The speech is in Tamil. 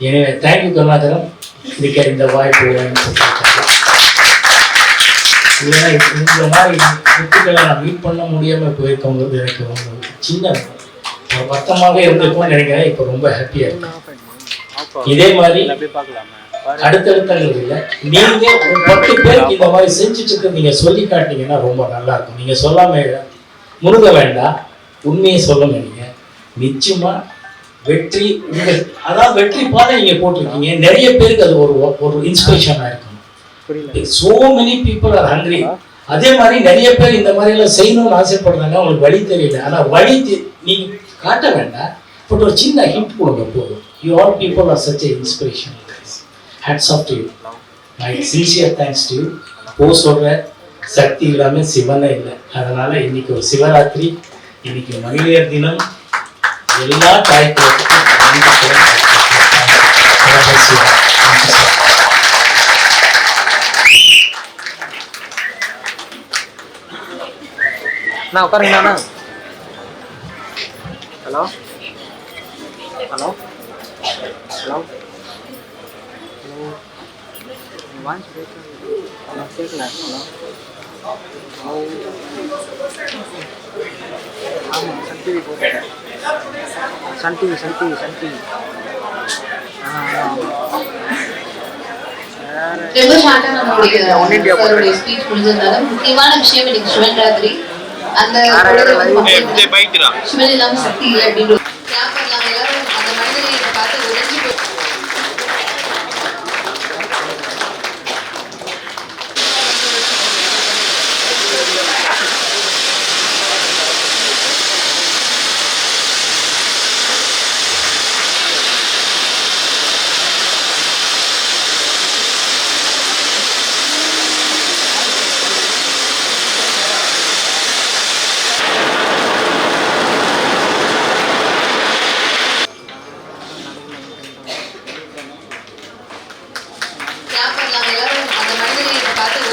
எனவே தேங்க்யூ கருணாகரன், இதுக்கு இந்த வாய்ப்பு இல்லைன்னா இந்த மாதிரி முத்துக்களை நான் மீட் பண்ண முடியாமல் போயிருக்கவங்க எனக்கு ரொம்ப சின்ன வருத்தமாக இருந்திருக்கும்னு நினைக்கிறேன். இப்போ ரொம்ப ஹாப்பியாக இருக்கும். இதே மாதிரி அடுத்தடுத்தங்கள் இல்லை, நீங்க ஒரு 10 பேருக்கு இந்த மாதிரி செஞ்சுட்டு இருக்க நீங்க சொல்லி காட்டினீங்கன்னா ரொம்ப நல்லா இருக்கும். நீங்க சொல்லாம முருக வேண்டாம், உண்மையை சொல்லுங்க. நீங்க நிச்சயமா வெற்றி உங்க, அதாவது வெற்றி பாதை நீங்க போட்டிருக்கீங்க. நிறைய பேருக்கு அது ஒரு இன்ஸ்பிரேஷனா இருக்கும். so many people are hungry. அதே மாதிரி நிறைய பேர் இந்த மாதிரி எல்லாம் செய்யணும்னு ஆசைப்படுறாங்க, அவங்களுக்கு வழி தெரியல. ஆனா வழி நீங்க காட்ட வேண்டாம், பட் ஒரு சின்ன ஹிண்ட் கொடுங்க போதும். You all people are such an inspiration. Hats off to you. My sincere thanks to you. சொல்ற சக்தி இல்லாம சிவனே இல்லை. அதனால இன்னைக்கு ஒரு சிவராத்திரி, இன்னைக்கு மகளிர் தினம், எல்லா தாய்க்குறதுக்கும் நான் உட்காருங்கண்ணா. Hello hello hello hello voice கேட்கல. ஹலோ ஹலோ ஆமாம், சன் டிவி போட்டேன். சன் டிவி ரொம்ப ஷார்ட்டா நம்மளுடைய ஸ்பீச் முடிஞ்சதுனால முக்கியமான விஷயம் இன்னைக்கு சிவராத்திரி. அந்த சிவன் இல்லாம சக்தி இல்லை அப்படின்னு எல்லாரும் அந்த மனிதனை பார்த்து உதவி எல்லாரும் அந்த மனிதனை பார்த்து